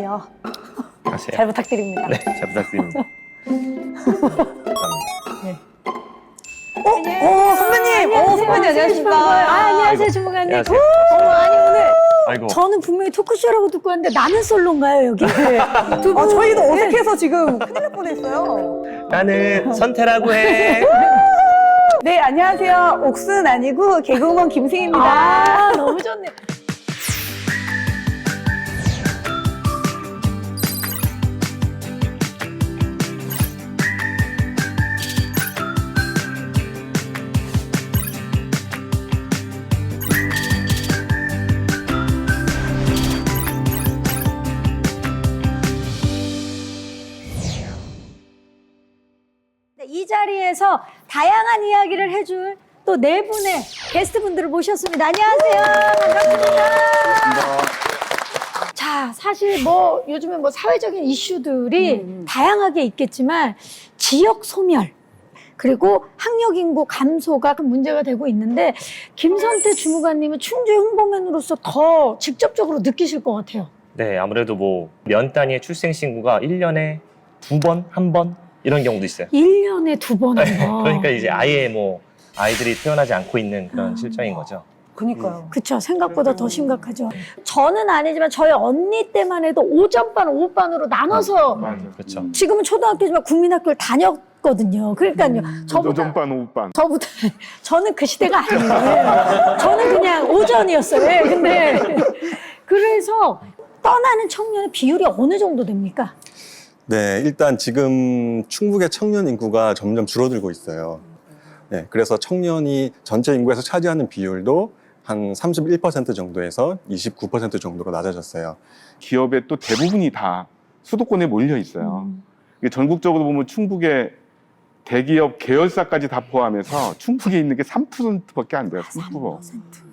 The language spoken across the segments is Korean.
안녕하세요. 안녕하세요. 잘 부탁드립니다. 네, 잘 부탁드립니다. 선배님! 선배님 안녕하십니까? 안녕하세요, 주무관님. 안녕하세요. 아니, 오늘 아이고. 저는 분명히 토크쇼라고 듣고 왔는데 나는 솔로인가요, 여기? 두 분. 저희도 어색해서 지금 큰일 날 뻔했어요. 나는 선태라고 해. 네, 안녕하세요. 옥순 아니고 개그우먼 김승희입니다. 아, 너무 좋네. 이 자리에서 다양한 이야기를 해줄 또 네 분의 게스트분들을 모셨습니다. 안녕하세요. 반갑습니다. 자, 사실 뭐 요즘에 뭐 사회적인 이슈들이 다양하게 있겠지만 지역 소멸 그리고 학력 인구 감소가 큰 문제가 되고 있는데 김선태 주무관님은 충주의 홍보맨으로서 더 직접적으로 느끼실 것 같아요. 네, 아무래도 뭐 면 단위의 출생 신고가 1년에 2번, 1번 이런 경우도 있어요. 1년에 2번 한 번. 그러니까 이제 아예 뭐 아이들이 태어나지 않고 있는 그런 실정인 거죠. 그니까요. 그쵸. 생각보다 더 심각하죠. 저는 아니지만 저희 언니 때만 해도 오전반, 오후반으로 나눠서 그렇죠. 지금은 초등학교지만 국민학교를 다녔거든요. 그러니까요. 오전반, 오후반. 저는 그 시대가 아니에요. 저는 그냥 오전이었어요. 예, 근데 그래서 떠나는 청년의 비율이 어느 정도 됩니까? 네, 일단 지금 충북의 청년 인구가 점점 줄어들고 있어요. 네, 그래서 청년이 전체 인구에서 차지하는 비율도 한 31% 정도에서 29% 정도로 낮아졌어요. 기업의 또 대부분이 다 수도권에 몰려 있어요. 이게 전국적으로 보면 충북의 대기업 계열사까지 다 포함해서 충북에 있는 게 3%밖에 안 돼요. 3%.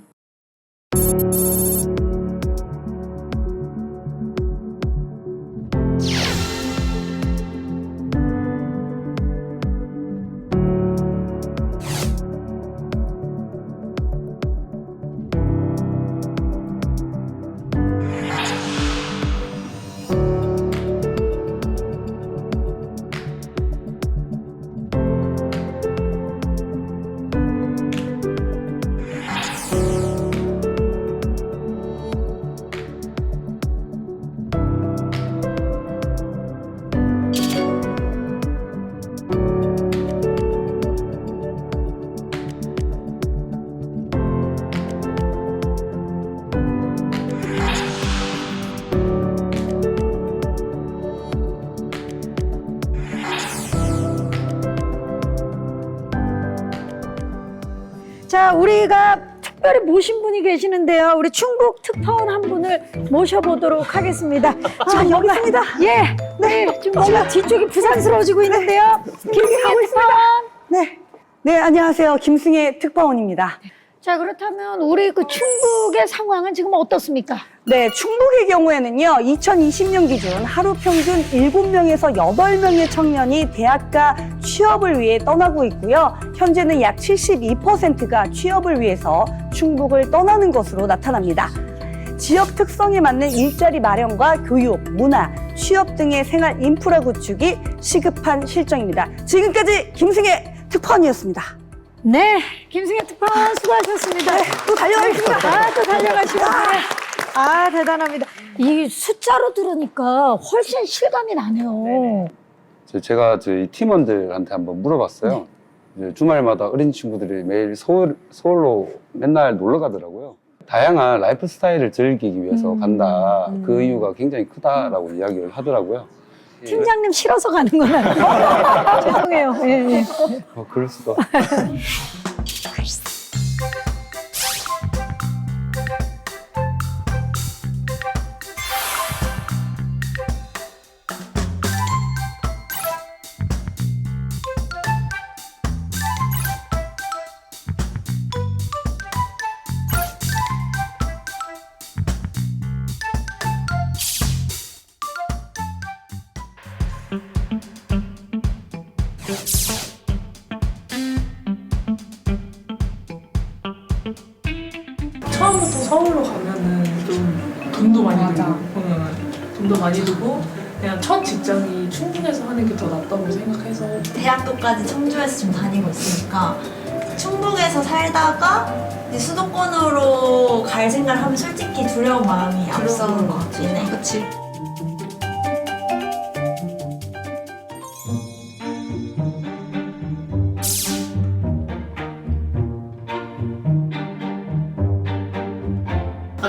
자, 우리가 특별히 모신 분이 계시는데요. 우리 충북 특파원 한 분을 모셔보도록 하겠습니다. 아, 여기 있습니다. 예. 네. 지금 뭔가 뒤쪽이 부산스러워지고 있는데요. 김승희 특파원. 네. 네, 안녕하세요. 김승혜 특파원입니다. 자, 그렇다면 우리 그 충북의 상황은 지금 어떻습니까? 네, 충북의 경우에는요, 2020년 기준 하루 평균 7명에서 8명의 청년이 대학가 취업을 위해 떠나고 있고요. 현재는 약 72%가 취업을 위해서 충북을 떠나는 것으로 나타납니다. 지역 특성에 맞는 일자리 마련과 교육, 문화, 취업 등의 생활 인프라 구축이 시급한 실정입니다. 지금까지 김승혜 특파원이었습니다. 네. 김승희 특파원 수고하셨습니다. 또 달려가겠습니다. 또 달려가시고. 아, 대단합니다. 이 숫자로 들으니까 훨씬 실감이 나네요. 제가 저희 팀원들한테 한번 물어봤어요. 이제 주말마다 어린 친구들이 매일 서울로 맨날 놀러 가더라고요. 다양한 라이프 스타일을 즐기기 위해서 간다. 그 이유가 굉장히 크다라고 이야기를 하더라고요. 팀장님 싫어서 가는 건 아니에요. 죄송해요. 예, 예. 그럴 수도. 처음부터 서울로 가면은 좀 돈도 많이 들고 좀 더 많이 두고 그냥 첫 직장이 충북에서 하는 게 더 낫다고 생각해서 대학교까지 청주에서 좀 다니고 있으니까 충북에서 살다가 이제 수도권으로 갈 생각을 하면 솔직히 두려운 마음이 앞서는 것 같긴 해. 그치.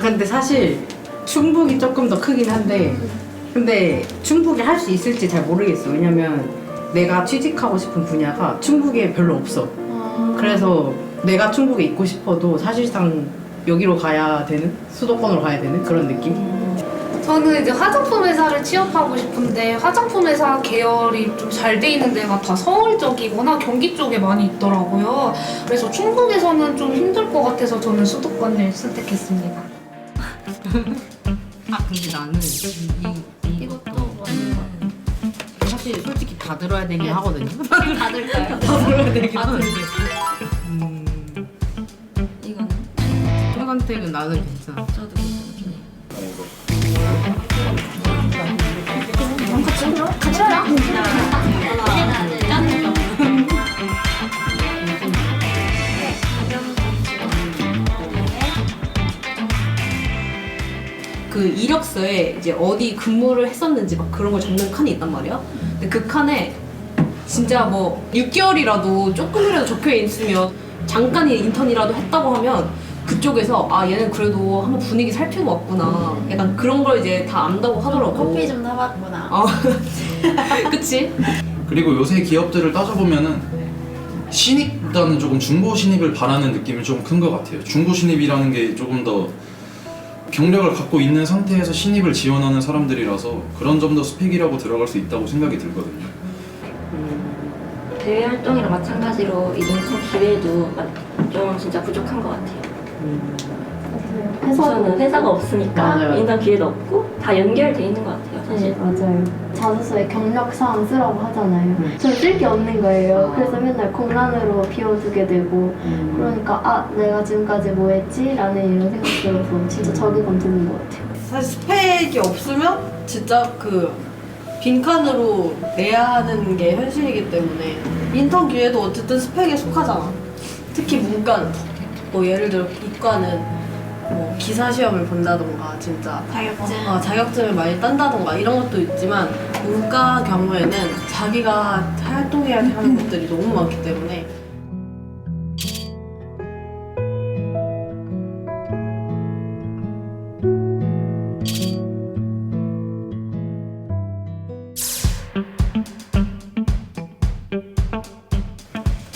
근데 사실 충북이 조금 더 크긴 한데 근데 충북이 할 수 있을지 잘 모르겠어. 왜냐면 내가 취직하고 싶은 분야가 충북에 별로 없어. 그래서 내가 충북에 있고 싶어도 사실상 여기로 가야 되는, 수도권으로 가야 되는 그런 느낌? 저는 이제 화장품 회사를 취업하고 싶은데 화장품 회사 계열이 좀 잘 돼 있는 데가 다 서울 쪽이거나 경기 쪽에 많이 있더라고요. 그래서 충북에서는 좀 힘들 것 같아서 저는 수도권을 선택했습니다. 근데 나는 이것도 완전 사실 솔직히 다 들어야 되긴 하거든요. 다 들까요? 다 들어야 되긴 하는데 이거는 첫 선택은 나는 괜찮아. 저도 괜찮긴 해. 같이 해요. 그 이력서에 이제 어디 근무를 했었는지 막 그런 걸 적는 칸이 있단 말이야. 근데 그 칸에 진짜 뭐 6개월이라도 조금이라도 적혀 있으면 잠깐 인턴이라도 했다고 하면 그쪽에서 아 얘는 그래도 한번 분위기 살피고 왔구나. 약간 그런 걸 이제 다 안다고 하더라고. 커피 좀 타봤구나. 그치? 그리고 요새 기업들을 따져보면은 신입보다는 조금 중고 신입을 바라는 느낌이 좀 큰 것 같아요. 중고 신입이라는 게 조금 더 경력을 갖고 있는 상태에서 신입을 지원하는 사람들이라서 그런 점도 스펙이라고 들어갈 수 있다고 생각이 들거든요. 대외 활동이랑 마찬가지로 이 인턴 기회도 좀 진짜 부족한 것 같아요. 우선은 회사가 없으니까 맞아요. 인턴 기회도 없고 다 연결돼 있는 것 같아요, 사실. 맞아요. 자소서에 경력사항 쓰라고 하잖아요. 전 쓸 게 없는 거예요. 그래서 맨날 공란으로 비워두게 되고 그러니까 아 내가 지금까지 뭐 했지? 라는 이런 생각 들어서 진짜 자괴감 드는 것 같아요. 사실 스펙이 없으면 진짜 그 빈칸으로 내야 하는 게 현실이기 때문에 인턴 기회도 어쨌든 스펙에 속하잖아. 특히 문과는 뭐 예를 들어 이과는 뭐 기사 시험을 본다던가 진짜 자격증을 많이 딴다던가 이런 것도 있지만 문과 경우에는 자기가 활동해야 하는 것들이 너무 많기 때문에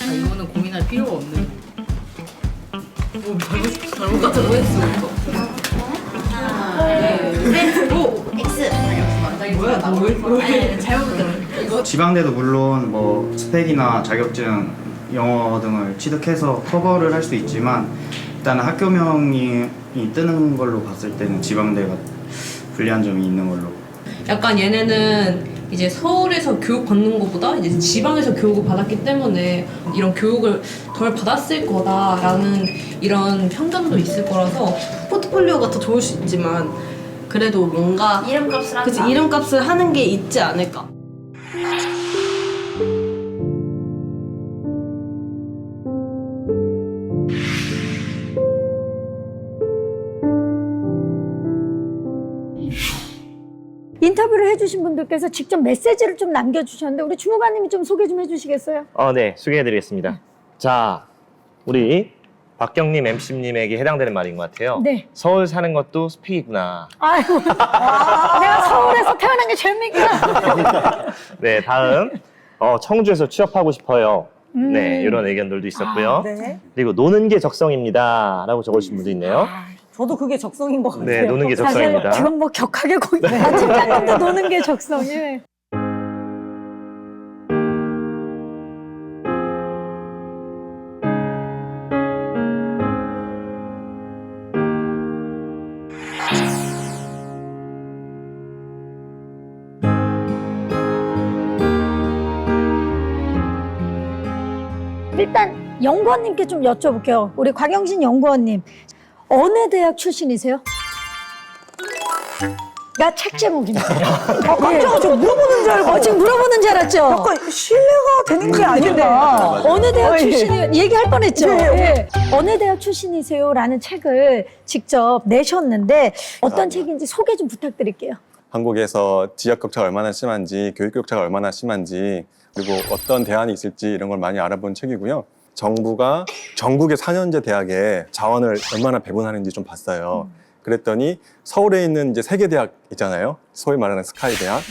이거는 고민할 필요가 없는. 잘못 같아 보였어. X. 뭐야 나 왜? 잘못 들었어. 지방대도 물론 뭐 스펙이나 자격증, 영어 등을 취득해서 커버를 할 수 있지만 일단은 학교명이 뜨는 걸로 봤을 때는 지방대가 불리한 점이 있는 걸로. 약간 얘네는 이제 서울에서 교육 받는 것보다 이제 지방에서 교육을 받았기 때문에 이런 교육을 덜 받았을 거다라는 이런 편견도 있을 거라서 포트폴리오가 더 좋을 수 있지만 그래도 뭔가 이름값을 한다. 그치 이름값을 하는 게 있지 않을까. 인터뷰를 해주신 분들께서 직접 메시지를 좀 남겨주셨는데 우리 주무관님이 좀 소개 좀 해주시겠어요? 네, 소개해드리겠습니다. 자, 우리 박경림 MC님에게 해당되는 말인 것 같아요. 네. 서울 사는 것도 스펙이구나. 아이고, 내가 서울에서 태어난 게 죄입니까? 네, 다음 청주에서 취업하고 싶어요. 네, 이런 의견들도 있었고요. 네. 그리고 노는 게 적성입니다. 라고 적으신 분도 있네요. 저도 그게 적성인 것 같아요. 네, 노는 게 적성입니다. 사실 지금 뭐 격하게 거기 직장인데 노는 게 적성이. 일단 연구원님께 좀 여쭤볼게요. 우리 곽영신 연구원님 어느 대학 출신이세요? 나 책 제목입니다. 깜짝이야. 저 물어보는 줄 알고. 지금 물어보는 줄 알았죠? 약간 신뢰가 되는 게 아닌데. 어느 대학 출신이 얘기할 뻔했죠. 네. 예. 어느 대학 출신이세요?라는 책을 직접 내셨는데 어떤 책인지 소개 좀 부탁드릴게요. 한국에서 지역 격차가 얼마나 심한지, 교육 격차가 얼마나 심한지, 그리고 어떤 대안이 있을지 이런 걸 많이 알아본 책이고요. 정부가 전국의 4년제 대학에 자원을 얼마나 배분하는지 좀 봤어요. 그랬더니 서울에 있는 이제 세 개 대학 있잖아요. 소위 말하는 스카이 대학.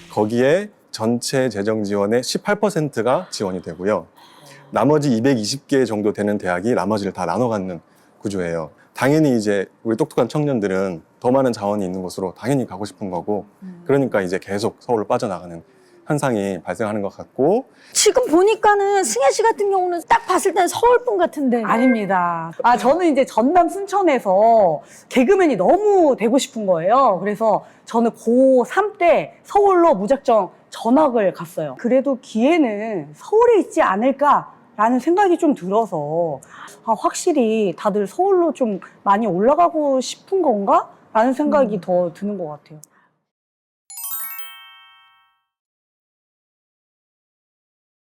거기에 전체 재정 지원의 18%가 지원이 되고요. 나머지 220개 정도 되는 대학이 나머지를 다 나눠 갖는 구조예요. 당연히 이제 우리 똑똑한 청년들은 더 많은 자원이 있는 곳으로 당연히 가고 싶은 거고, 그러니까 이제 계속 서울로 빠져나가는 현상이 발생하는 것 같고. 지금 보니까는 승혜 씨 같은 경우는 딱 봤을 때는 서울분 같은데. 아닙니다. 저는 이제 전남 순천에서 개그맨이 너무 되고 싶은 거예요. 그래서 저는 고3 때 서울로 무작정 전학을 갔어요. 그래도 기회는 서울에 있지 않을까라는 생각이 좀 들어서 확실히 다들 서울로 좀 많이 올라가고 싶은 건가? 라는 생각이 더 드는 것 같아요.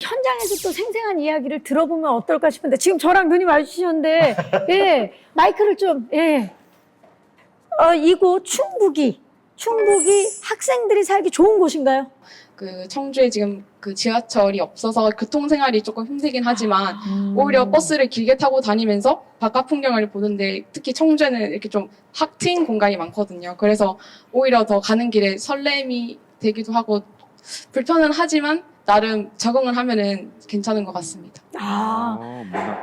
현장에서 또 생생한 이야기를 들어보면 어떨까 싶은데 지금 저랑 눈이 마주치셨는데 예, 마이크를 좀 이곳 충북이 학생들이 살기 좋은 곳인가요? 그 청주에 지금 그 지하철이 없어서 교통생활이 조금 힘들긴 하지만 오히려 버스를 길게 타고 다니면서 바깥 풍경을 보는데 특히 청주에는 이렇게 좀 확 트인 공간이 많거든요. 그래서 오히려 더 가는 길에 설렘이 되기도 하고 불편은 하지만 나름 적응을 하면은 괜찮은 것 같습니다.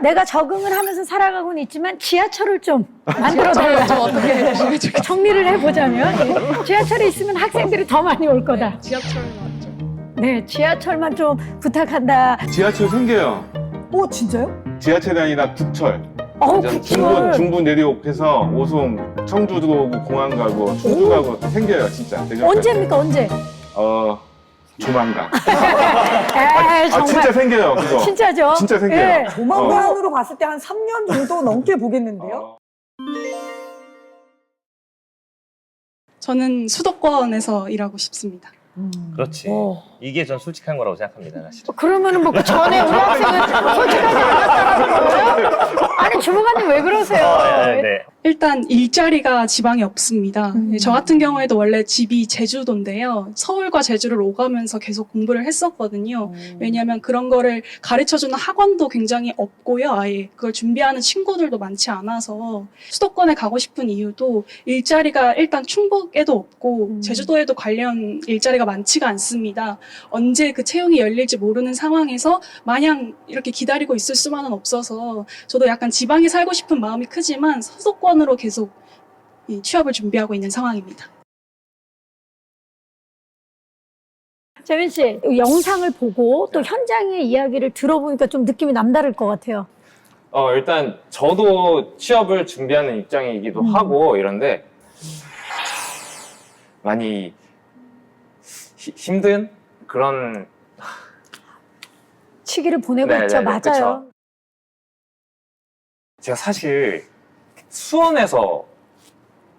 내가 적응을 하면서 살아가고는 있지만 지하철을 좀 만들어달라. 좀 어떻게 해주시면 좋겠어요. 정리를 해보자면 지하철이 있으면 학생들이 더 많이 올 거다. 지하철 맞죠? 네, 지하철만 좀 부탁한다. 지하철 생겨요. 오, 진짜요? 지하철이 아니라 국철. 국철. 중부 내륙해서 오송, 청주도 오고 공항 가고 충주 가고 생겨요, 진짜. 언제입니까, 언제? 조만간. 정말. 진짜 생겨요, 그거. 진짜죠? 진짜 생겨요. 네. 조만간으로 봤을 때 한 3년 정도 넘게 보겠는데요? 저는 수도권에서 일하고 싶습니다. 그렇지. 이게 전 솔직한 거라고 생각합니다, 사실. 그러면은 뭐 그 전에 우리 학생은 솔직하지 않았다는 거예요? 아니 주무관님 왜 그러세요? 네. 일단 일자리가 지방에 없습니다. 저 같은 경우에도 원래 집이 제주도인데요. 서울과 제주를 오가면서 계속 공부를 했었거든요. 왜냐하면 그런 거를 가르쳐주는 학원도 굉장히 없고요. 아예 그걸 준비하는 친구들도 많지 않아서 수도권에 가고 싶은 이유도 일자리가 일단 충북에도 없고 제주도에도 관련 일자리가 많지가 않습니다. 언제 그 채용이 열릴지 모르는 상황에서 마냥 이렇게 기다리고 있을 수만은 없어서 저도 약간 지방에 살고 싶은 마음이 크지만 수도권으로 계속 취업을 준비하고 있는 상황입니다. 재민 씨, 영상을 보고 또 현장의 이야기를 들어보니까 좀 느낌이 남다를 것 같아요. 일단 저도 취업을 준비하는 입장이기도 하고 이런데 많이 힘든 그런 시기를 보내고 네네네, 있죠. 맞아요. 그쵸. 제가 사실 수원에서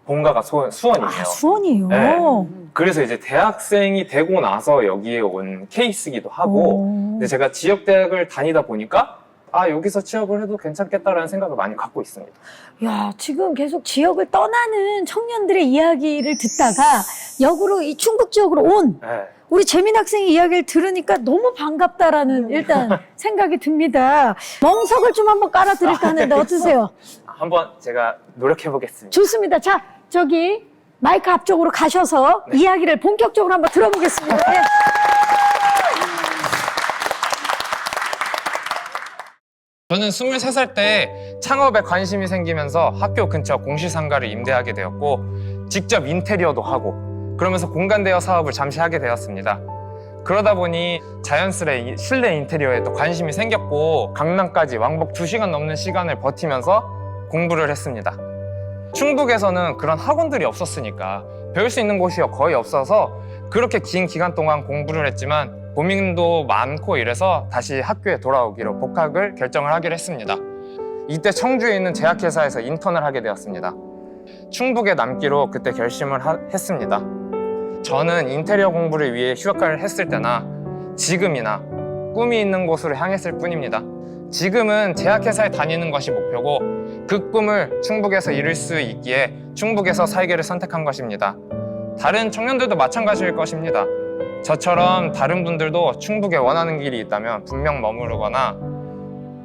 본가가 수원이에요. 수원이에요. 네. 그래서 이제 대학생이 되고 나서 여기에 온 케이스기도 하고 근데 제가 지역 대학을 다니다 보니까 여기서 취업을 해도 괜찮겠다라는 생각을 많이 갖고 있습니다. 야, 지금 계속 지역을 떠나는 청년들의 이야기를 듣다가 역으로 이 충북 지역으로 온 우리 재민 학생의 이야기를 들으니까 너무 반갑다라는 일단 생각이 듭니다. 멍석을 좀 한번 깔아드릴까 하는데 어떠세요? 한번 제가 노력해 보겠습니다. 좋습니다. 자, 저기 마이크 앞쪽으로 가셔서 이야기를 본격적으로 한번 들어보겠습니다. 네. 저는 23살 때 창업에 관심이 생기면서 학교 근처 공시상가를 임대하게 되었고 직접 인테리어도 하고 그러면서 공간대여 사업을 잠시 하게 되었습니다. 그러다 보니 자연스레 실내 인테리어에 또 관심이 생겼고 강남까지 왕복 2시간 넘는 시간을 버티면서 공부를 했습니다. 충북에서는 그런 학원들이 없었으니까 배울 수 있는 곳이 거의 없어서 그렇게 긴 기간 동안 공부를 했지만 고민도 많고 이래서 다시 학교에 돌아오기로 복학을 결정을 하기로 했습니다. 이때 청주에 있는 제약회사에서 인턴을 하게 되었습니다. 충북에 남기로 그때 결심을 했습니다. 저는 인테리어 공부를 위해 휴학을 했을 때나 지금이나 꿈이 있는 곳으로 향했을 뿐입니다. 지금은 제약회사에 다니는 것이 목표고 그 꿈을 충북에서 이룰 수 있기에 충북에서 살기를 선택한 것입니다. 다른 청년들도 마찬가지일 것입니다. 저처럼 다른 분들도 충북에 원하는 길이 있다면 분명 머무르거나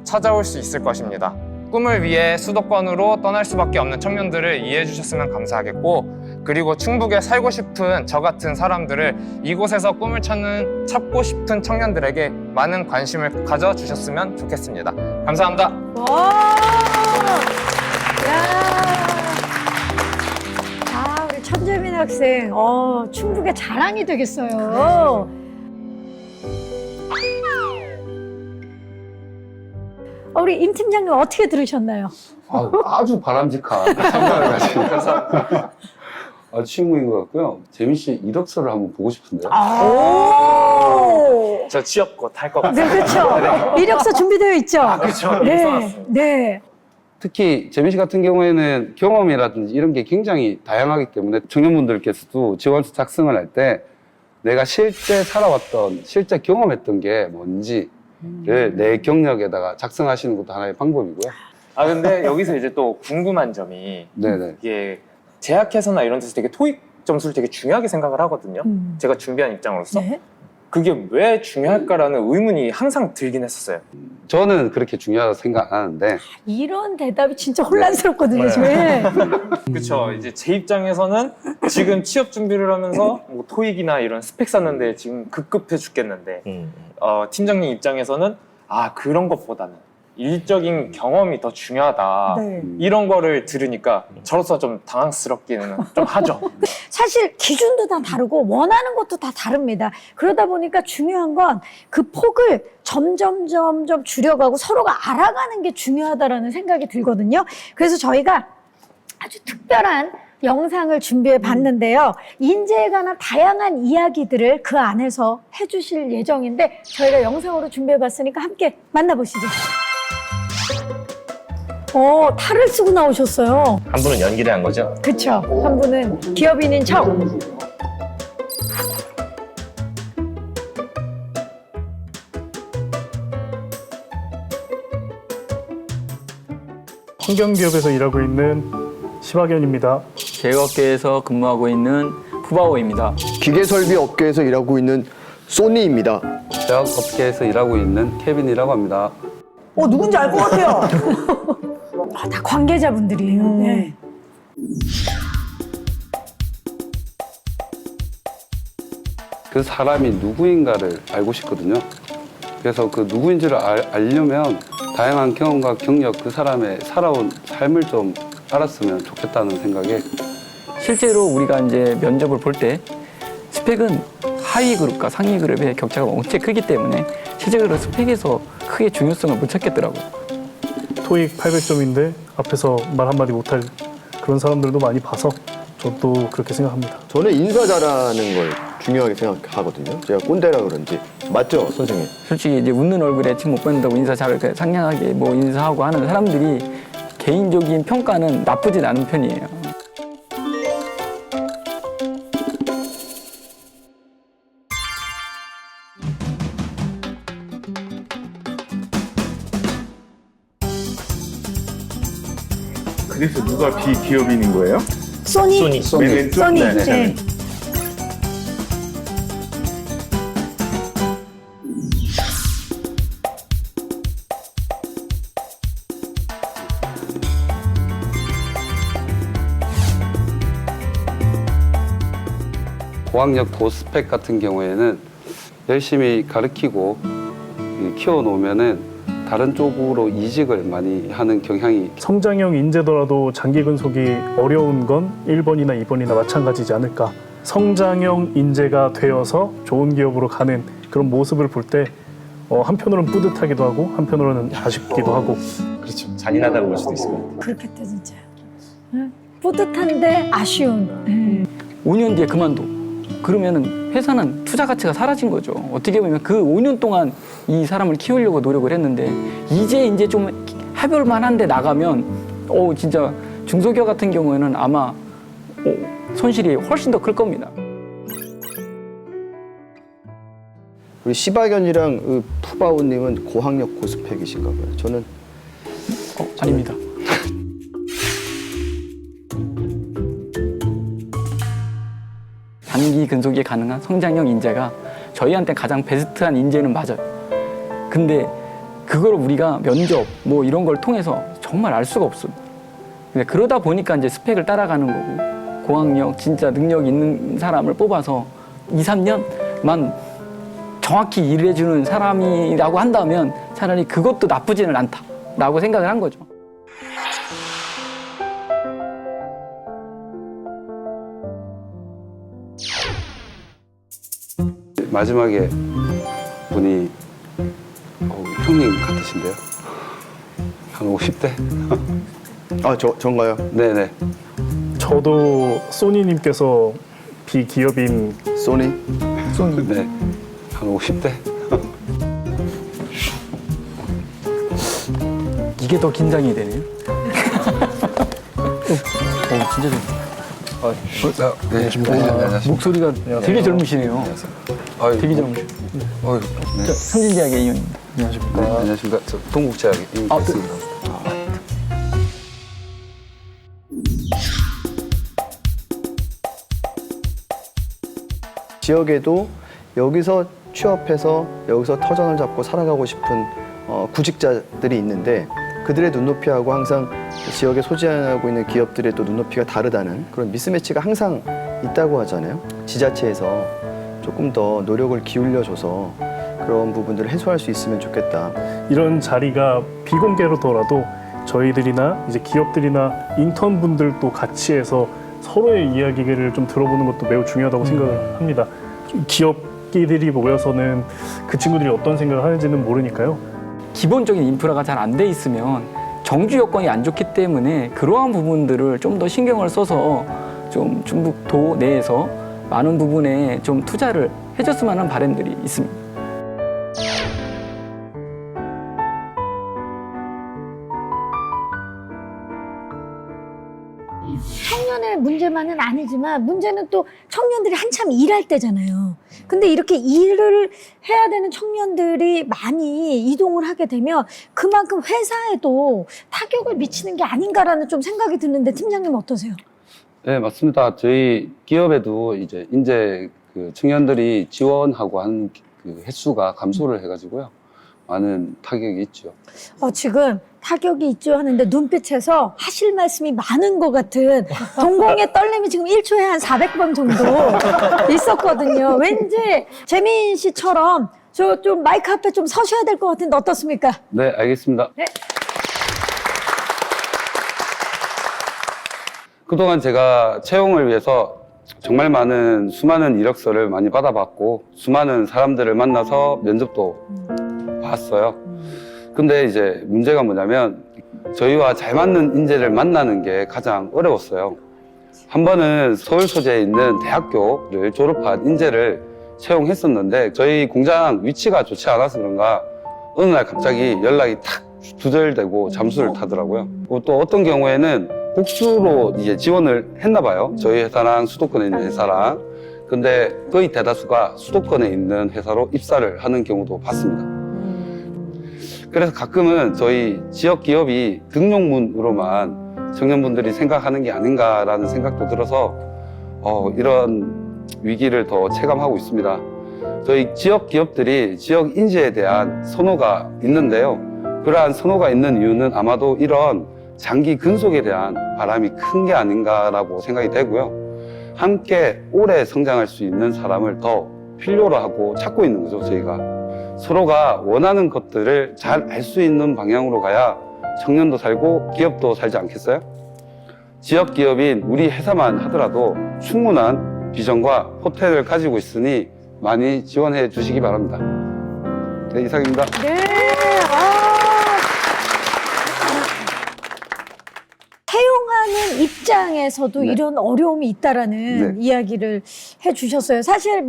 찾아올 수 있을 것입니다. 꿈을 위해 수도권으로 떠날 수밖에 없는 청년들을 이해해 주셨으면 감사하겠고, 그리고 충북에 살고 싶은 저 같은 사람들을 이곳에서 꿈을 찾고 싶은 청년들에게 많은 관심을 가져주셨으면 좋겠습니다. 감사합니다. 아, 우리 천재민 학생, 충북의 자랑이 되겠어요. 우리 임 팀장님 어떻게 들으셨나요? 아주 바람직한 생각을 가지고 아주 친구인 것 같고요. 재민 씨 이력서를 한번 보고 싶은데요. 저 취업 곧 할 것 같아요. 네, 그렇죠. 이력서 준비되어 있죠? 그렇죠. 네, 네. 특히 재민 씨 같은 경우에는 경험이라든지 이런 게 굉장히 다양하기 때문에 청년분들께서도 지원서 작성을 할 때 내가 실제 살아왔던, 실제 경험했던 게 뭔지를 내 경력에다가 작성하시는 것도 하나의 방법이고요. 아 근데 여기서 이제 또 궁금한 점이 네네. 이게 제약회사나 이런 데서 되게 토익 점수를 되게 중요하게 생각을 하거든요. 제가 준비한 입장으로서. 네. 그게 왜 중요할까라는 의문이 항상 들긴 했었어요. 저는 그렇게 중요하다고 생각 안 하는데 이런 대답이 진짜 혼란스럽거든요, 네. 지금. 그렇죠. 이제 제 입장에서는 지금 취업 준비를 하면서 뭐 토익이나 이런 스펙 쌓는데 지금 급급해 죽겠는데 팀장님 입장에서는 그런 것보다는 일적인 경험이 더 중요하다. 네. 이런 거를 들으니까 저로서 좀 당황스럽기는 좀 하죠. 사실 기준도 다 다르고 원하는 것도 다 다릅니다. 그러다 보니까 중요한 건 그 폭을 점점 줄여가고 서로가 알아가는 게 중요하다라는 생각이 들거든요. 그래서 저희가 아주 특별한 영상을 준비해 봤는데요. 인재에 관한 다양한 이야기들을 그 안에서 해주실 예정인데 저희가 영상으로 준비해 봤으니까 함께 만나보시죠. 탈을 쓰고 나오셨어요. 한 분은 연기를 한 거죠? 그쵸. 한 분은 기업인인 척. 환경기업에서 일하고 있는 심학연입니다. 제약업계에서 근무하고 있는 푸바오입니다. 기계설비 업계에서 일하고 있는 소니입니다. 제약업계에서 일하고 있는 케빈이라고 합니다. 누군지 알 것 같아요. 다 관계자분들이에요. 네. 그 사람이 누구인가를 알고 싶거든요. 그래서 그 누구인지를 알려면 다양한 경험과 경력, 그 사람의 살아온 삶을 좀 알았으면 좋겠다는 생각에 실제로 우리가 이제 면접을 볼 때 스펙은 하위 그룹과 상위 그룹의 격차가 엄청 크기 때문에 실제로 스펙에서 크게 중요성을 못 찾겠더라고요. 토익 800점인데 앞에서 말 한마디 못할 그런 사람들도 많이 봐서 저도 그렇게 생각합니다. 저는 인사 잘하는 걸 중요하게 생각하거든요. 제가 꼰대라 그런지. 맞죠, 선생님? 솔직히 이제 웃는 얼굴에 침 못 받는다고 인사 잘 상냥하게 뭐 인사하고 하는 사람들이 개인적인 평가는 나쁘진 않은 편이에요. 그래서 누가 비기업인인 거예요? 소니. 맨 왼쪽? 소니. 네. 네. 고학력 고스펙 같은 경우에는 열심히 가르치고 키워놓으면은 다른 쪽으로 이직을 많이 하는 경향이 성장형 인재더라도 장기 근속이 어려운 건 1번이나 2번이나 마찬가지지 않을까. 성장형 인재가 되어서 좋은 기업으로 가는 그런 모습을 볼 때 한편으로는 뿌듯하기도 하고 한편으로는 아쉽기도 하고. 그렇죠. 잔인하다고 볼 수도 있을 것 같아요. 그렇겠다 진짜. 응? 뿌듯한데 아쉬운. 5년 뒤에 그만둬. 그러면은 회사는 투자 가치가 사라진 거죠. 어떻게 보면 그 5년 동안 이 사람을 키우려고 노력을 했는데 이제 좀 해볼 만한데 나가면 진짜 중소기업 같은 경우에는 아마 손실이 훨씬 더 클 겁니다. 우리 시바견이랑 푸바오님은 고학력 고스펙이신가 봐요. 저는 아닙니다. 장기 근속이 가능한 성장형 인재가 저희한테 가장 베스트한 인재는 맞아요. 근데 그걸 우리가 면접 뭐 이런 걸 통해서 정말 알 수가 없어요. 근데 그러다 보니까 이제 스펙을 따라가는 거고, 고학력 진짜 능력 있는 사람을 뽑아서 2, 3년만 정확히 일을 해주는 사람이라고 한다면 차라리 그것도 나쁘지는 않다라고 생각을 한 거죠. 마지막에 분이 형님 같으신데요? 한 50대? 전가요? 네네. 저도 소니님께서 비기업인 소니? 네. 한 50대? 이게 더 긴장이 되네요. 진짜 네. 목소리가 되게 젊으시네요. 되게 젊으시고. 네. 삼진대학의 이현입니다. 안녕하십니까. 네, 안녕하십니까. 저 동국대학의 이현입니다. 지역에도 여기서 취업해서 여기서 터전을 잡고 살아가고 싶은 구직자들이 있는데 그들의 눈높이하고 항상 지역에 소지하고 있는 기업들의 또 눈높이가 다르다는 그런 미스매치가 항상 있다고 하잖아요. 지자체에서 조금 더 노력을 기울여줘서 그런 부분들을 해소할 수 있으면 좋겠다. 이런 자리가 비공개로더라도 저희들이나 이제 기업들이나 인턴분들도 같이 해서 서로의 이야기를 좀 들어보는 것도 매우 중요하다고 생각을 합니다. 기업끼들이 모여서는 그 친구들이 어떤 생각을 하는지는 모르니까요. 기본적인 인프라가 잘 안 돼 있으면 정주 여건이 안 좋기 때문에 그러한 부분들을 좀 더 신경을 써서 좀 충북도 내에서 많은 부분에 좀 투자를 해줬으면 하는 바람들이 있습니다. 청년의 문제만은 아니지만 문제는 또 청년들이 한참 일할 때잖아요. 근데 이렇게 일을 해야 되는 청년들이 많이 이동을 하게 되면 그만큼 회사에도 타격을 미치는 게 아닌가라는 좀 생각이 드는데 팀장님 어떠세요? 네, 맞습니다. 저희 기업에도 이제 그 청년들이 지원하고 하는 그 횟수가 감소를 해가지고요. 많은 타격이 있죠. 지금 타격이 있죠 하는데 눈빛에서 하실 말씀이 많은 것 같은 동공의 떨림이 지금 1초에 한 400번 정도 있었거든요. 왠지 재민 씨처럼 저 좀 마이크 앞에 좀 서셔야 될 것 같은데 어떻습니까? 네, 알겠습니다. 네. 그동안 제가 채용을 위해서 정말 수많은 이력서를 많이 받아봤고 수많은 사람들을 만나서 면접도 봤어요. 근데 이제 문제가 뭐냐면 저희와 잘 맞는 인재를 만나는 게 가장 어려웠어요. 한 번은 서울 소재에 있는 대학교를 졸업한 인재를 채용했었는데 저희 공장 위치가 좋지 않아서 그런가 어느 날 갑자기 연락이 탁 두절되고 잠수를 타더라고요. 또 어떤 경우에는 복수로 이제 지원을 했나 봐요. 저희 회사랑 수도권에 있는 회사랑. 근데 거의 대다수가 수도권에 있는 회사로 입사를 하는 경우도 봤습니다. 그래서 가끔은 저희 지역 기업이 등록문으로만 청년분들이 생각하는 게 아닌가라는 생각도 들어서 이런 위기를 더 체감하고 있습니다. 저희 지역 기업들이 지역 인재에 대한 선호가 있는데요. 그러한 선호가 있는 이유는 아마도 이런 장기 근속에 대한 바람이 큰 게 아닌가라고 생각이 되고요. 함께 오래 성장할 수 있는 사람을 더 필요로 하고 찾고 있는 거죠, 저희가. 서로가 원하는 것들을 잘 알 수 있는 방향으로 가야 청년도 살고 기업도 살지 않겠어요? 지역 기업인 우리 회사만 하더라도 충분한 비전과 포텐을 가지고 있으니 많이 지원해 주시기 바랍니다. 네, 이상입니다. 네. 채용하는 입장에서도 네. 이런 어려움이 있다라는 이야기를 해주셨어요. 사실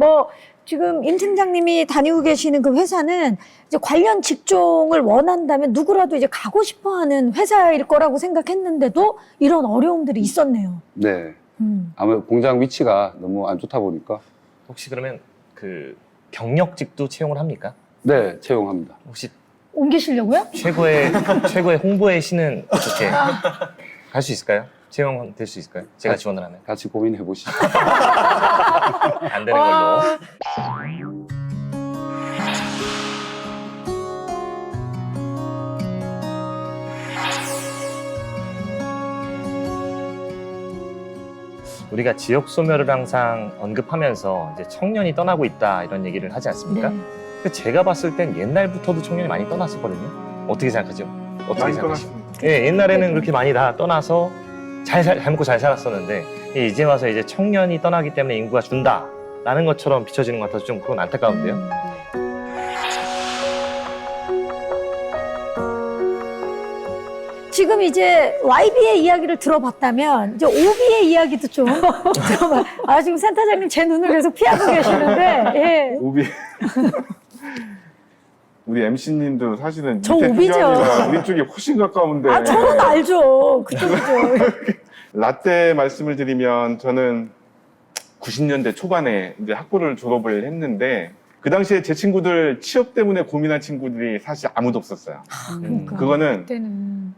지금 임 팀장님이 다니고 계시는 그 회사는 이제 관련 직종을 원한다면 누구라도 이제 가고 싶어하는 회사일 거라고 생각했는데도 이런 어려움들이 있었네요. 네. 아무래도 공장 위치가 너무 안 좋다 보니까. 혹시 그러면 그 경력직도 채용을 합니까? 네, 채용합니다. 혹시 옮기시려고요? 최고의 홍보의 신은 어떻게 갈 수 있을까요? 채용될 수 있을까요? 제가 지원을 하면 같이 고민해 보시죠. 안 되는 걸로. 우리가 지역 소멸을 항상 언급하면서 이제 청년이 떠나고 있다 이런 얘기를 하지 않습니까? 네. 근데 제가 봤을 땐 옛날부터도 청년이 많이 떠났었거든요. 어떻게 생각하죠? 어떻게 많이 생각하시죠? 떠났습니다. 예, 옛날에는 그렇게 많이 다 떠나서 잘 먹고 잘 살았었는데 이제 와서 이제 청년이 떠나기 때문에 인구가 준다라는 것처럼 비춰지는 것 같아서 좀 그건 안타까운데요. 지금 이제 YB의 이야기를 들어봤다면 이제 OB의 이야기도 좀 들어봐. 아 지금 센터장님 제 눈을 계속 피하고 계시는데. 예. 우비. 우리 MC님도 사실은 저 밑에 우비죠. 투자하니까 우리 쪽이 훨씬 가까운데. 아 저는 알죠. 그쪽이죠. 라떼 말씀을 드리면 저는 90년대 초반에 이제 학부를 졸업을 했는데 그 당시에 제 친구들 취업 때문에 고민한 친구들이 사실 아무도 없었어요. 그러니까. 그거는 그때는.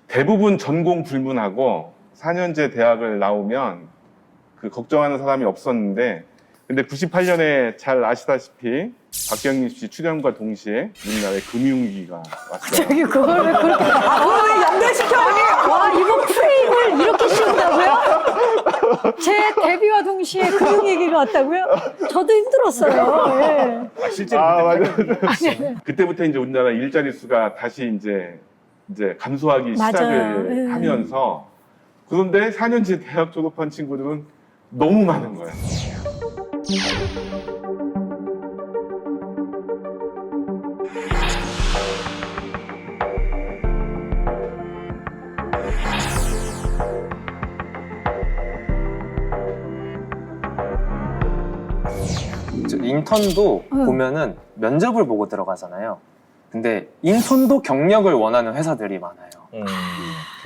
대부분 전공 불문하고 4년제 대학을 나오면 그 걱정하는 사람이 없었는데 근데 98년에 잘 아시다시피 박경림 씨 출연과 동시에 우리나라에 금융위기가 왔어요. 저기 그거를 그렇게 그걸 왜 연결시켜? 와 이거 프레임을 이렇게 씌운다고요? 제 데뷔와 동시에 금융 얘기가 왔다고요? 저도 힘들었어요. 예. 실제로 맞아. 그때부터 이제 우리나라 일자리 수가 다시 이제 감소하기 맞아요. 시작을 하면서 그런데 4년제 대학 졸업한 친구들은 너무 많은 거예요. 인턴도 보면은 면접을 보고 들어가잖아요. 근데 인턴도 경력을 원하는 회사들이 많아요.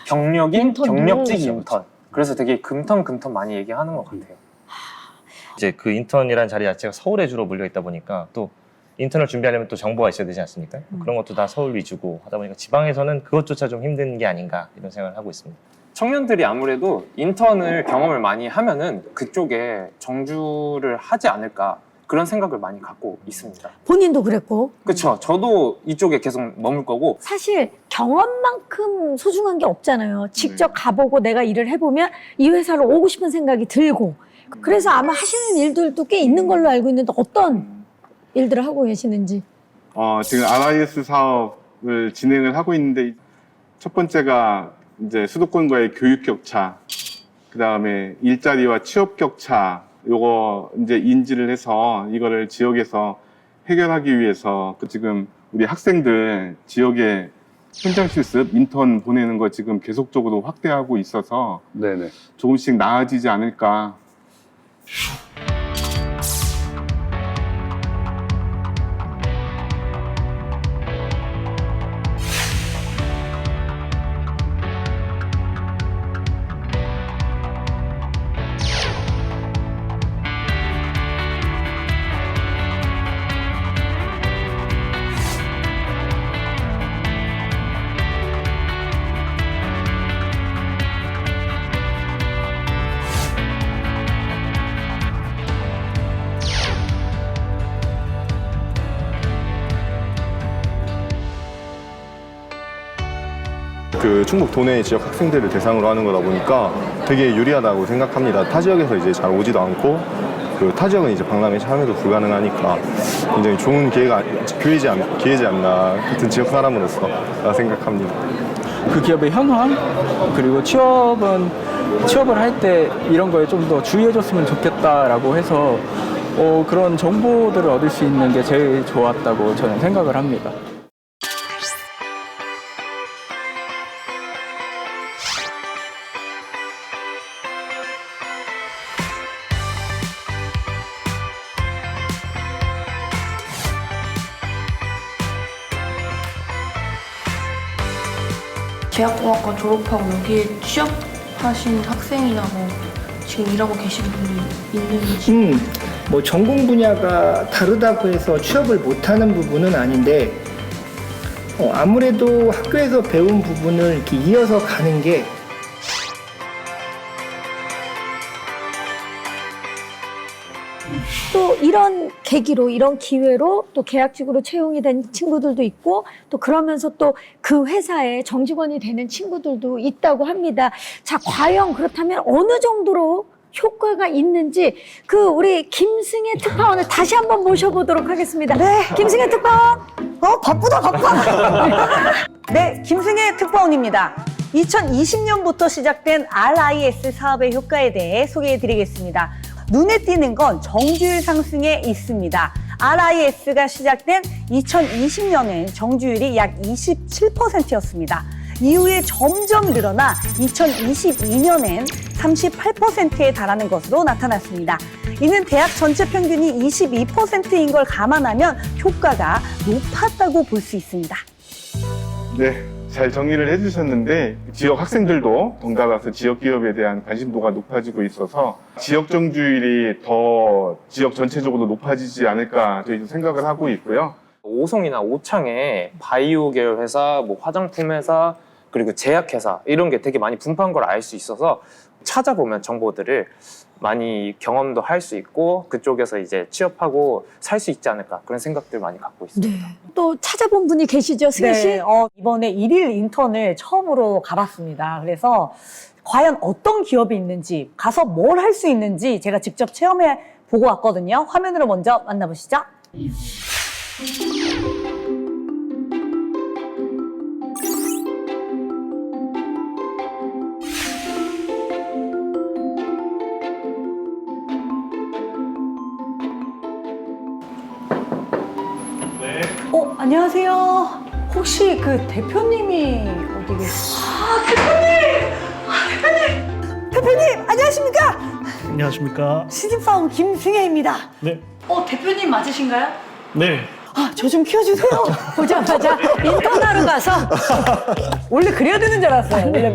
경력인, 인턴도. 경력직 인턴. 그래서 되게 금턴 많이 얘기하는 것 같아요. 이제 그 인턴이라는 자리 자체가 서울에 주로 몰려 있다 보니까 또 인턴을 준비하려면 또 정보가 있어야 되지 않습니까? 그런 것도 다 서울 위주고 하다 보니까 지방에서는 그것조차 좀 힘든 게 아닌가 이런 생각을 하고 있습니다. 청년들이 아무래도 인턴을 경험을 많이 하면은 그쪽에 정주를 하지 않을까 그런 생각을 많이 갖고 있습니다. 본인도 그랬고. 그렇죠. 저도 이쪽에 계속 머물 거고. 사실 경험만큼 소중한 게 없잖아요. 직접 가보고 내가 일을 해보면 이 회사로 오고 싶은 생각이 들고. 그래서 아마 하시는 일들도 꽤 있는 걸로 알고 있는데 어떤 일들을 하고 계시는지. 지금 RIS 사업을 진행을 하고 있는데 첫 번째가 이제 수도권과의 교육 격차, 그 다음에 일자리와 취업 격차, 요거 이제 인지를 해서 이거를 지역에서 해결하기 위해서 지금 우리 학생들 지역에 현장 실습, 인턴 보내는 거 지금 계속적으로 확대하고 있어서 네네. 조금씩 나아지지 않을까. 그 충북 도내 지역 학생들을 대상으로 하는 거다 보니까 되게 유리하다고 생각합니다. 타 지역에서 이제 잘 오지도 않고 그 타 지역은 이제 박람회 참여도 불가능하니까 굉장히 좋은 기회지 않나 같은 지역 사람으로서 생각합니다. 그 기업의 현황 그리고 취업을 할 때 이런 거에 좀 더 주의해줬으면 좋겠다라고 해서 그런 정보들을 얻을 수 있는 게 제일 좋았다고 저는 생각을 합니다. 제약공학과 졸업하고 여기에 취업하신 학생이나 뭐 지금 일하고 계신 분이 있는지 뭐 전공 분야가 다르다고 해서 취업을 못하는 부분은 아닌데 아무래도 학교에서 배운 부분을 이렇게 이어서 가는 게 또 이런 계기로 이런 기회로 또 계약직으로 채용이 된 친구들도 있고 또 그러면서 또 그 회사의 정직원이 되는 친구들도 있다고 합니다. 자, 과연 그렇다면 어느 정도로 효과가 있는지 그 우리 김승혜 특파원을 다시 한번 모셔보도록 하겠습니다. 네, 김승혜 특파원. 바쁘다. 네, 김승혜 특파원입니다. 2020년부터 시작된 RIS 사업의 효과에 대해 소개해드리겠습니다. 눈에 띄는 건 정주율 상승에 있습니다. RIS가 시작된 2020년엔 정주율이 약 27%였습니다. 이후에 점점 늘어나 2022년엔 38%에 달하는 것으로 나타났습니다. 이는 대학 전체 평균이 22%인 걸 감안하면 효과가 높았다고 볼 수 있습니다. 네, 잘 정리를 해주셨는데 지역 학생들도 덩달아서 지역 기업에 대한 관심도가 높아지고 있어서 지역 정주율이 더 지역 전체적으로 높아지지 않을까 저희도 생각을 하고 있고요. 오송이나 오창에 바이오 계열 회사, 뭐 화장품 회사, 그리고 제약 회사 이런 게 되게 많이 분포한 걸 알 수 있어서 찾아보면 정보들을 많이 경험도 할 수 있고 그쪽에서 이제 취업하고 살 수 있지 않을까 그런 생각들 많이 갖고 있습니다. 네. 또 찾아본 분이 계시죠, 승혜 씨? 네, 이번에 일일 인턴을 처음으로 가봤습니다. 그래서 과연 어떤 기업이 있는지, 가서 뭘 할 수 있는지 제가 직접 체험해 보고 왔거든요. 화면으로 먼저 만나보시죠. 안녕하세요. 혹시 그 대표님이 어디 계세요? 대표님! 안녕하십니까? 안녕하십니까? 신입사원 김승혜입니다. 네. 대표님 맞으신가요? 네. 저 좀 키워주세요. 보자마자 인턴하러 가서. 원래 그래야 되는 줄 알았어요. 원래.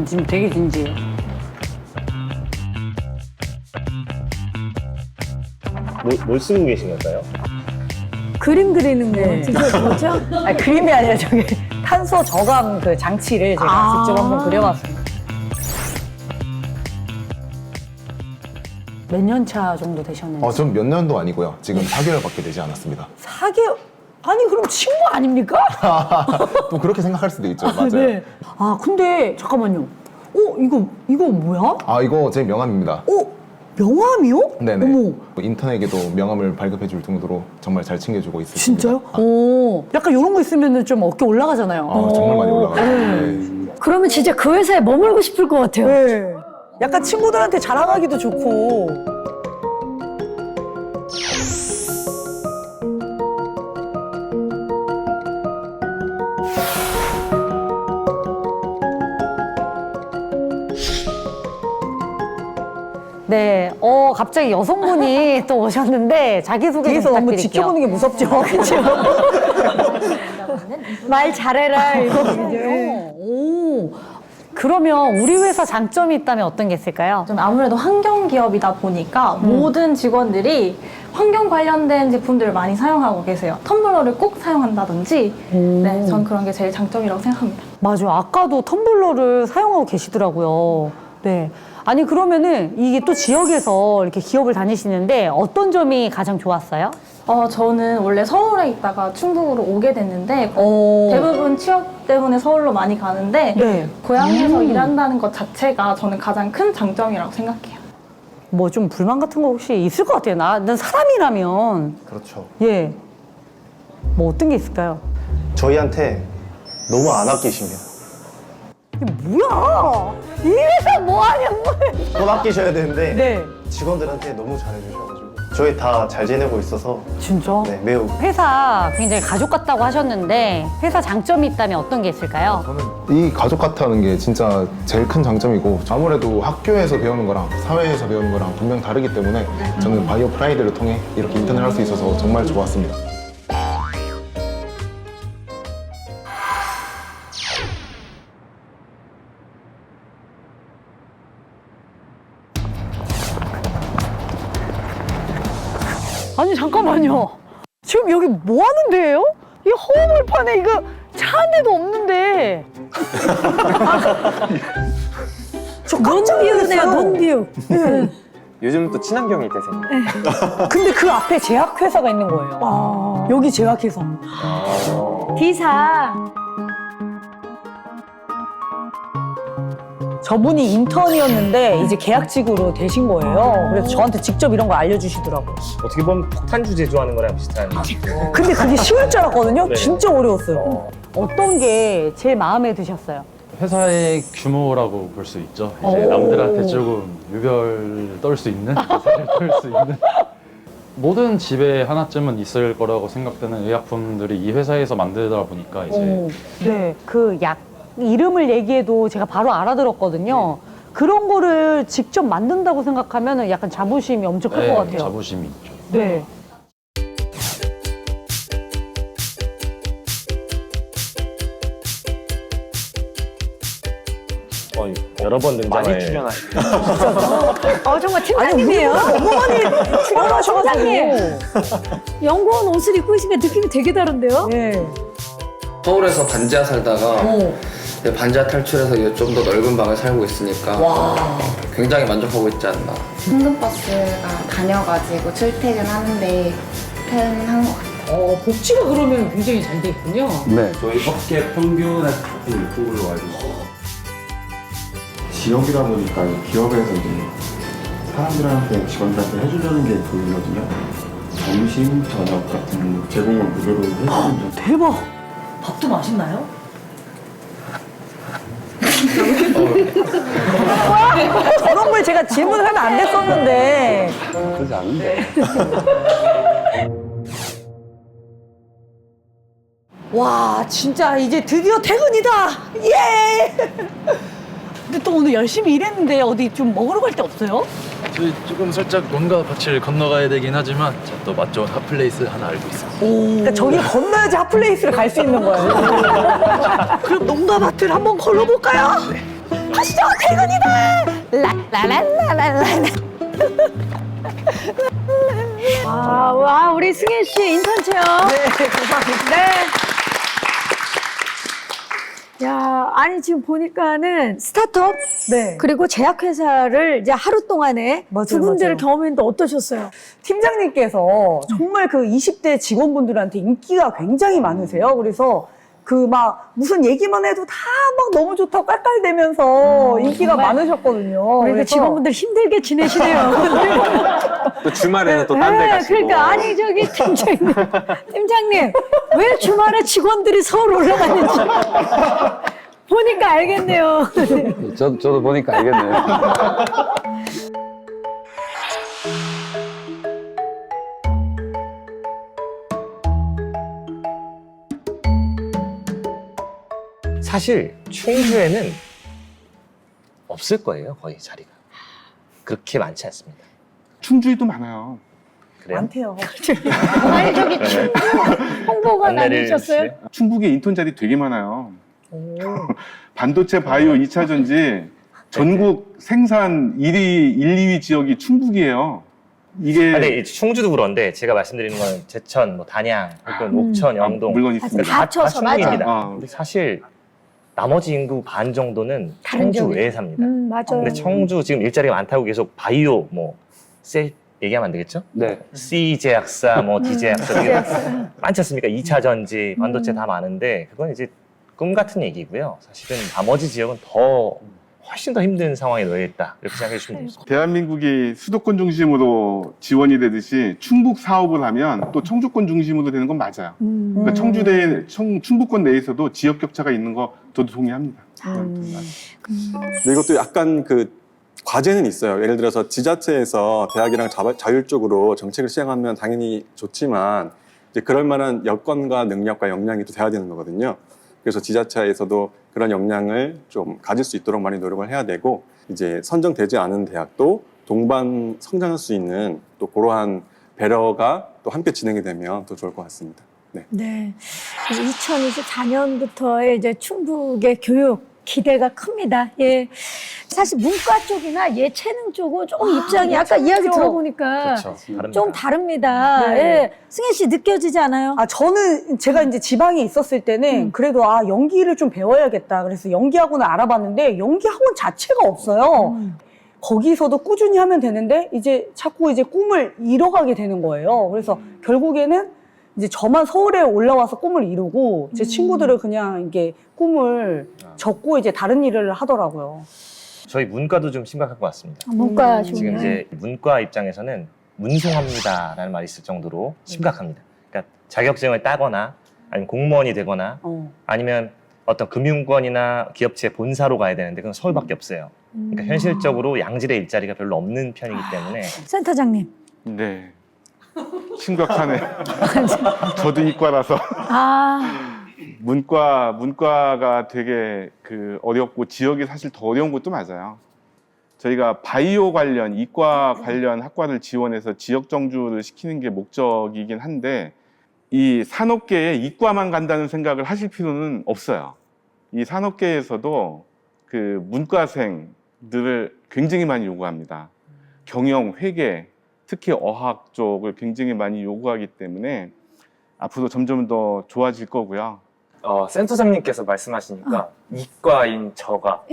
지금 되게 진지해요. 뭘 쓰고 계신 걸까요? 그림 그리는 거. 그게 뭐죠? 아니, 그림이 아니라 저기 탄소 저감 그 장치를 제가 직접 한번 그려봤습니다. 몇 년 차 정도 되셨는지? 전 몇 년도 아니고요. 지금 4개월밖에 되지 않았습니다. 4개월? 아니 그럼 친구 아닙니까? 또 그렇게 생각할 수도 있죠. 맞아요. 네. 근데 잠깐만요. 이거 뭐야? 이거 제 명함입니다. 명함이요? 네네. 어머. 인턴에게도 명함을 발급해줄 정도로 정말 잘 챙겨주고 있습니다. 진짜요? 약간 이런 거 있으면 좀 어깨 올라가잖아요. 정말 많이 올라가요. 네. 그러면 진짜 그 회사에 머물고 싶을 것 같아요. 네. 약간 친구들한테 자랑하기도 좋고. 네, 갑자기 여성분이 또 오셨는데 자기소개 좀 뒤에서 너무 부탁드릴게요. 지켜보는 게 무섭죠? 그렇죠? 말 잘해라 이거. 오. 그러면 우리 회사 장점이 있다면 어떤 게 있을까요? 좀 아무래도 환경 기업이다 보니까 모든 직원들이 환경 관련된 제품들을 많이 사용하고 계세요. 텀블러를 꼭 사용한다든지, 네, 전 그런 게 제일 장점이라고 생각합니다. 맞아요. 아까도 텀블러를 사용하고 계시더라고요. 네. 아니 그러면은 이게 또 지역에서 이렇게 기업을 다니시는데 어떤 점이 가장 좋았어요? 저는 원래 서울에 있다가 충북으로 오게 됐는데 대부분 취업 때문에 서울로 많이 가는데 네. 고향에서 일한다는 것 자체가 저는 가장 큰 장점이라고 생각해요. 뭐 좀 불만 같은 거 혹시 있을 것 같아요. 난 사람이라면. 그렇죠. 예. 뭐 어떤 게 있을까요? 저희한테 너무 안 아끼십니다. 이게 뭐야? 이 회사 뭐하냐 돈 아끼셔야 되는데 네. 직원들한테 너무 잘해주셔가지고 저희 다 잘 지내고 있어서 진짜? 네, 매우 회사 굉장히 가족 같다고 하셨는데 회사 장점이 있다면 어떤 게 있을까요? 이 가족 같다는 게 진짜 제일 큰 장점이고 아무래도 학교에서 배우는 거랑 사회에서 배우는 거랑 분명 다르기 때문에 저는 바이오 프라이드를 통해 이렇게 인턴을 할 수 있어서 정말 좋았습니다. 아니 잠깐만요. 지금 여기 뭐 하는 데예요? 이 허물판에 이거 차 한 대도 없는데. 저 논비우네요, 논비우. 요즘 또 친환경이 대세입니다. 근데 그 앞에 제약회사가 있는 거예요. 여기 제약회사. D사. 저분이 인턴이었는데 이제 계약직으로 되신 거예요. 그래서 저한테 직접 이런 걸 알려주시더라고요. 어떻게 보면 폭탄주 제조하는 거랑 비슷한. 근데 그게 쉬울 줄 알았거든요. 네. 진짜 어려웠어요. 어떤 게 제일 마음에 드셨어요? 회사의 규모라고 볼 수 있죠. 이제 오. 남들한테 조금 유별 떨 수 있는, 떨 수 있는. 모든 집에 하나쯤은 있을 거라고 생각되는 의약품들이 이 회사에서 만들다 보니까 이제 네, 그 약 이름을 얘기해도 제가 바로 알아들었거든요. 그런 거를 직접 만든다고 생각하면 약간 자부심이 엄청 클 것 같아요. 자부심이 있죠. 네. 여러 번 등장해. 많이 출연하시죠. 정말 팀장님이에요. 너무 많이 출연하셔가지고. 팀장님. 연구원 옷을 입고 있으니까 느낌이 되게 다른데요? 네. 서울에서 반지하 살다가 이제 반지하 탈출해서 좀 더 넓은 방에 살고 있으니까 굉장히 만족하고 있지 않나. 승급버스가 다녀가지고 출퇴근하는데 편한 것 같아요. 복지가 그러면 굉장히 잘 돼 있군요. 네. 저희 업계 평균에 조금 높은 걸로 알고 있어요. 지역이다 보니까 기업에서 이제 사람들한테 직원들한테 해주려는 게 보이거든요. 점심, 저녁 같은 제공을 무료로 해주는 대박. 밥도 맛있나요? 저런 걸 제가 질문을 하면 안 됐었는데. 그러지 않은데. 와, 진짜 이제 드디어 퇴근이다. 예. 근데 또 오늘 열심히 일했는데 어디 좀 먹으러 갈 데 없어요? 저희 조금 살짝 뭔가 밭을 건너가야 되긴 하지만 또 맛 좋은 핫플레이스 하나 알고 있어요. 그러니까 저기 건너야지 핫플레이스를 갈 수 있는 거예요. 그럼 농가마트를 한번 걸러볼까요? 가시죠, 퇴근이다. 라라라라라라. 와, 우리 승혜 씨 인턴 체험. 네, 감사합니다. 네. 야, 아니 지금 보니까는 스타트업 그리고 제약회사를 이제 하루 동안에 두 군데를 맞아요. 경험했는데 어떠셨어요? 팀장님께서 정말 그 20대 직원분들한테 인기가 굉장히 많으세요. 그래서 그 막 무슨 얘기만 해도 다 막 너무 좋다고 깔깔대면서 인기가 정말. 많으셨거든요. 우리 그 그래서 직원분들 힘들게 지내시네요. 또 주말에는 또 딴 데 가시고. 그러니까 아니 저기 팀장님 왜 주말에 직원들이 서울 올라가는지 보니까 알겠네요. 저도 보니까 알겠네요. 사실 충주에는 없을 거예요, 거의 자리가. 그렇게 많지 않습니다. 충주에도 많아요. 그래요? 많대요. 아니 저기 충주 홍보가 안내를 나누셨어요? 충북에 인턴 자리 되게 많아요. 반도체 바이오 2차 전지 전국 생산 1위, 1, 2위 지역이 충북이에요. 이게 근데 충주도 그런데 제가 말씀드리는 건 제천, 뭐 단양, 혹은 옥천, 영동 물건 있습니다. 다 합쳐서, 충북입니다. 맞아. 근데 사실 나머지 인구 반 정도는 다른 청주 지역이죠. 외에 삽니다. 맞아요. 근데 청주 지금 일자리가 많다고 계속 바이오 얘기하면 안 되겠죠? 네. C 제약사, D 제약사 이게 많지 않습니까? 2차 전지, 반도체 다 많은데 그건 이제 꿈 같은 얘기고요. 사실은 나머지 지역은 훨씬 더 힘든 상황에 놓여 있다 이렇게 생각해 주시면 됩니다. 대한민국이 수도권 중심으로 지원이 되듯이 충북 사업을 하면 또 청주권 중심으로 되는 건 맞아요. 그러니까 충북권 내에서도 지역 격차가 있는 거 저도 동의합니다. 근데 이것도 약간 그 과제는 있어요. 예를 들어서 지자체에서 대학이랑 자율적으로 정책을 시행하면 당연히 좋지만 이제 그럴 만한 여건과 능력과 역량이 또 돼야 되는 거거든요. 그래서 지자체에서도 그런 역량을 좀 가질 수 있도록 많이 노력을 해야 되고 이제 선정되지 않은 대학도 동반 성장할 수 있는 또 그러한 배려가 또 함께 진행이 되면 더 좋을 것 같습니다. 네. 네. 2024년부터의 이제 충북의 교육 기대가 큽니다. 예. 사실 문과 쪽이나 예체능 쪽은 조금 입장이 아까 이야기 쪽. 들어보니까 좀 다릅니다. 네. 예. 승현 씨 느껴지지 않아요? 저는 제가 이제 지방에 있었을 때는 그래도 연기를 좀 배워야겠다. 그래서 연기 학원을 알아봤는데 연기 학원 자체가 없어요. 거기서도 꾸준히 하면 되는데 이제 자꾸 이제 꿈을 잃어가게 되는 거예요. 그래서 결국에는 이제 저만 서울에 올라와서 꿈을 이루고 제 친구들은 그냥 이게 꿈을 접고 이제 다른 일을 하더라고요. 저희 문과도 좀 심각한 것 같습니다. 문과 지금 이제 문과 입장에서는 문송합니다라는 말이 있을 정도로 심각합니다. 그러니까 자격증을 따거나 아니면 공무원이 되거나 아니면 어떤 금융권이나 기업체 본사로 가야 되는데 그건 서울밖에 없어요. 그러니까 현실적으로 양질의 일자리가 별로 없는 편이기 때문에 센터장님. 네. 심각하네. 저도 이과라서. 문과가 되게 어렵고 지역이 사실 더 어려운 것도 맞아요. 저희가 바이오 관련, 이과 관련 학과를 지원해서 지역 정주를 시키는 게 목적이긴 한데 이 산업계에 이과만 간다는 생각을 하실 필요는 없어요. 이 산업계에서도 문과생들을 굉장히 많이 요구합니다. 경영, 회계, 특히 어학 쪽을 굉장히 많이 요구하기 때문에 앞으로 점점 더 좋아질 거고요. 센터장님께서 말씀하시니까 이과인 저가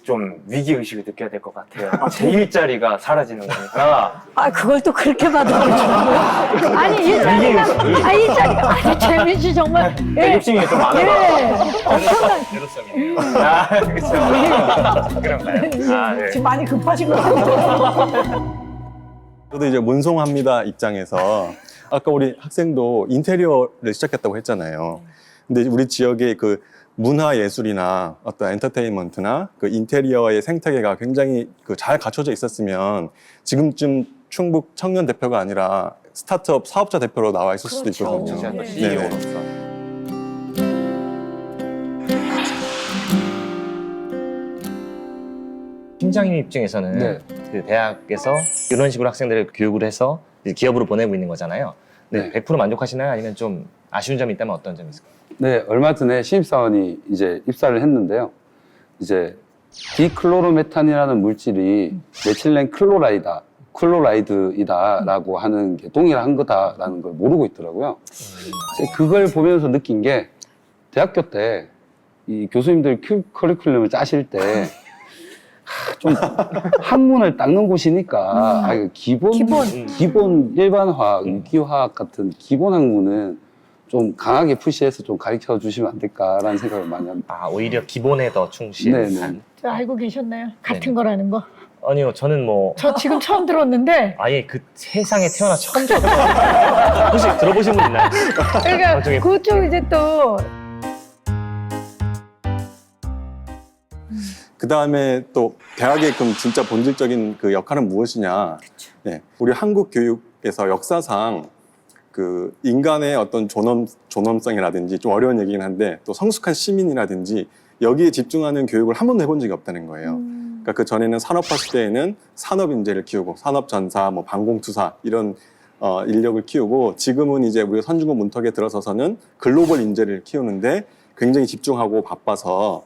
좀 위기의식을 느껴야 될 것 같아요. 제 일자리가 사라지는 거니까. 그걸 또 그렇게 받아들이시고요. 아니, 일자리가, 재민 씨 정말. 예. 욕심이 좀 많아요. 예. 엄청난. 제로성이에요. 그렇죠. 그런가요? 네. 지금 많이 급하신 것 같아요. 저도 이제 문송합니다 입장에서 아까 우리 학생도 인테리어를 시작했다고 했잖아요. 근데 우리 지역의 문화 예술이나 어떤 엔터테인먼트나 인테리어의 생태계가 굉장히 잘 갖춰져 있었으면 지금쯤 충북 청년 대표가 아니라 스타트업 사업자 대표로 나와 있을 수도 있거든요. CEO로서. 팀장님 입장에서는 대학에서 이런 식으로 학생들을 교육을 해서 이제 기업으로 보내고 있는 거잖아요. 네. 100% 만족하시나요? 아니면 좀 아쉬운 점이 있다면 어떤 점이 있을까요? 네, 얼마 전에 신입사원이 이제 입사를 했는데요. 이제 디클로로메탄이라는 물질이 메틸렌 클로라이드이다라고 하는 게 동일한 거다라는 걸 모르고 있더라고요. 그걸 보면서 느낀 게 대학교 때 이 교수님들 커리큘럼을 짜실 때 좀 학문을 닦는 곳이니까 기본 일반화학, 유기화학 같은 기본 학문은 좀 강하게 푸시해서 좀 가르쳐 주시면 안 될까라는 생각을 많이 합니다. 오히려 기본에 더 충실한. 저 알고 계셨나요? 같은 거라는 거? 아니요, 저는 저 지금 처음 들었는데. 아예 세상에 태어나 처음 들었어요. 혹시 들어보신 분 있나요? 그러니까 그쪽 이제 또. 그 다음에 또 대학의 그럼 진짜 본질적인 역할은 무엇이냐? 네, 우리 한국 교육에서 역사상 인간의 어떤 존엄성이라든지 좀 어려운 얘기긴 한데 또 성숙한 시민이라든지 여기에 집중하는 교육을 한 번도 해본 적이 없다는 거예요. 그러니까 그 전에는 산업화 시대에는 산업 인재를 키우고 산업 전사, 방공투사 이런 인력을 키우고 지금은 이제 우리가 선진국 문턱에 들어서서는 글로벌 인재를 키우는데 굉장히 집중하고 바빠서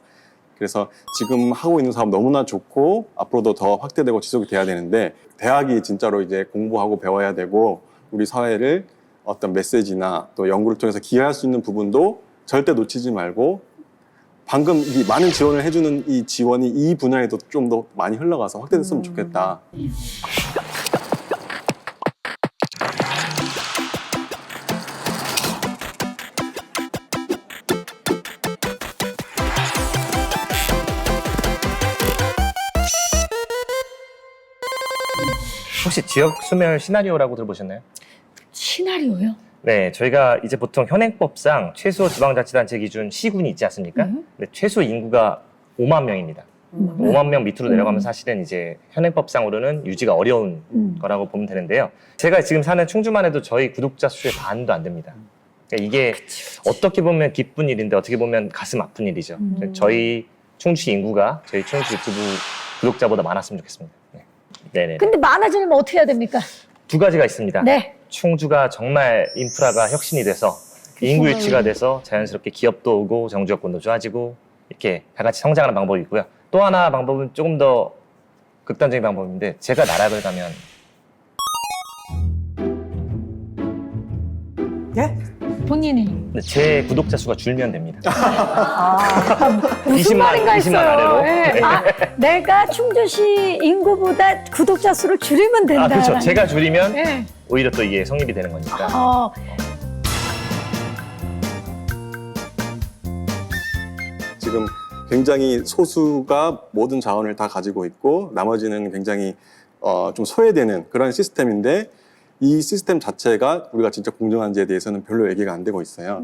그래서 지금 하고 있는 사업 너무나 좋고 앞으로도 더 확대되고 지속이 돼야 되는데 대학이 진짜로 이제 공부하고 배워야 되고 우리 사회를 어떤 메시지나 또 연구를 통해서 기여할 수 있는 부분도 절대 놓치지 말고 방금 이 많은 지원을 해주는 이 지원이 이 분야에도 좀 더 많이 흘러가서 확대됐으면 좋겠다. 혹시 지역 소멸 시나리오라고 들어보셨나요? 시나리오요? 네, 저희가 이제 보통 현행법상 최소 지방자치단체 기준 시군이 있지 않습니까? 근데 최소 인구가 5만 명입니다. 5만 명 밑으로 내려가면 사실은 이제 현행법상으로는 유지가 어려운 거라고 보면 되는데요. 제가 지금 사는 충주만 해도 저희 구독자 수의 반도 안 됩니다. 그러니까 이게 어떻게 보면 기쁜 일인데 어떻게 보면 가슴 아픈 일이죠. 저희 충주 인구가 저희 충주 유튜브 구독자보다 많았으면 좋겠습니다. 네네. 근데 많아지면 어떻게 해야 됩니까? 두 가지가 있습니다. 네. 충주가 정말 인프라가 혁신이 돼서 인구 유치가 돼서 자연스럽게 기업도 오고 정주 여건도 좋아지고 이렇게 다 같이 성장하는 방법이 있고요. 또 하나 방법은 조금 더 극단적인 방법인데 제가 나락을 가면 예? 본인이. 제 구독자 수가 줄면 됩니다. 무슨 20만, 말인가 20만 했어요. 아래로. 예. 네. 아, 내가 충주시 인구보다 구독자 수를 줄이면 된다. 아, 그렇죠. 제가 줄이면 예. 오히려 또 이게 성립이 되는 거니까. 지금 굉장히 소수가 모든 자원을 다 가지고 있고 나머지는 굉장히 좀 소외되는 그런 시스템인데 이 시스템 자체가 우리가 진짜 공정한지에 대해서는 별로 얘기가 안 되고 있어요.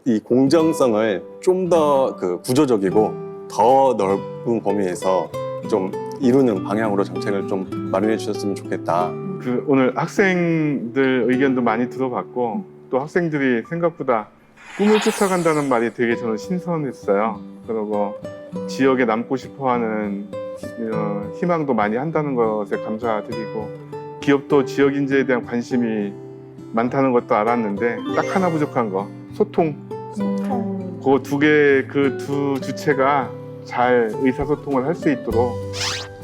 이 공정성을 좀 더 그 구조적이고 더 넓은 범위에서 좀 이루는 방향으로 정책을 좀 마련해 주셨으면 좋겠다. 그 오늘 학생들 의견도 많이 들어봤고 또 학생들이 생각보다 꿈을 쫓아간다는 말이 되게 저는 신선했어요. 그리고 지역에 남고 싶어하는 희망도 많이 한다는 것에 감사드리고 기업도 지역 인재에 대한 관심이 많다는 것도 알았는데 딱 하나 부족한 거 소통. 그 두 주체가 잘 의사소통을 할 수 있도록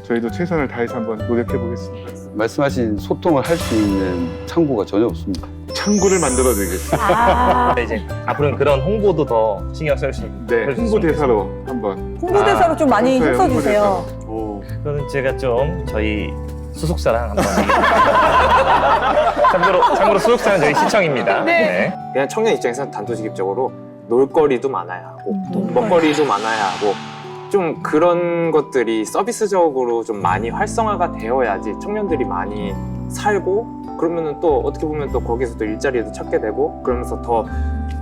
저희도 최선을 다해서 한번 노력해 보겠습니다. 말씀하신 소통을 할 수 있는 창구가 전혀 없습니다. 창구를 만들어 드리겠습니다. 이제 앞으로는 그런 홍보도 더 신경 쓸 수 있는. 네, 홍보대사로 한번. 홍보대사로 좀 많이 힘써주세요. 그거는 제가 좀 저희 수속사랑 한번 참고로 수속사는 저희 시청입니다. 네. 그냥 청년 입장에서는 단도직입적으로 놀거리도 많아야 하고 먹거리도 많아야 하고 좀 그런 것들이 서비스적으로 좀 많이 활성화가 되어야지 청년들이 많이 살고 그러면은 또 어떻게 보면 또 거기서 또 일자리도 찾게 되고 그러면서 더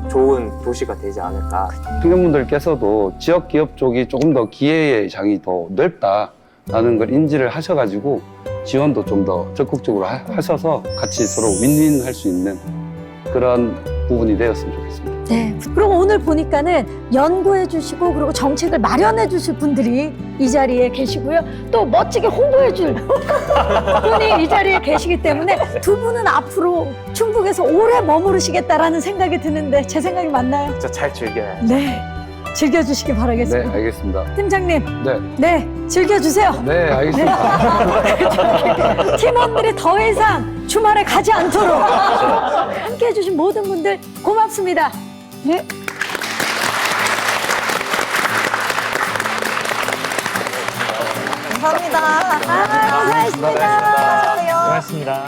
좋은 도시가 되지 않을까. 청년분들께서도 지역 기업 쪽이 조금 더 기회의 장이 더 넓다라는 걸 인지를 하셔가지고 지원도 좀 더 적극적으로 하셔서 같이 서로 윈윈 할 수 있는 그런 부분이 되었으면 좋겠습니다. 네. 그리고 오늘 보니까는 연구해 주시고 그리고 정책을 마련해 주실 분들이 이 자리에 계시고요. 또 멋지게 홍보해 줄 분이 이 자리에 계시기 때문에 두 분은 앞으로 충북에서 오래 머무르시겠다라는 생각이 드는데 제 생각이 맞나요? 진짜 잘 즐겨야죠. 네. 즐겨주시기 바라겠습니다. 네, 알겠습니다. 팀장님. 네. 네. 즐겨주세요. 네, 알겠습니다. 팀원들이 더 이상 주말에 가지 않도록 함께 해주신 모든 분들 고맙습니다. 네. 감사합니다. 고생하셨습니다. 고맙습니다.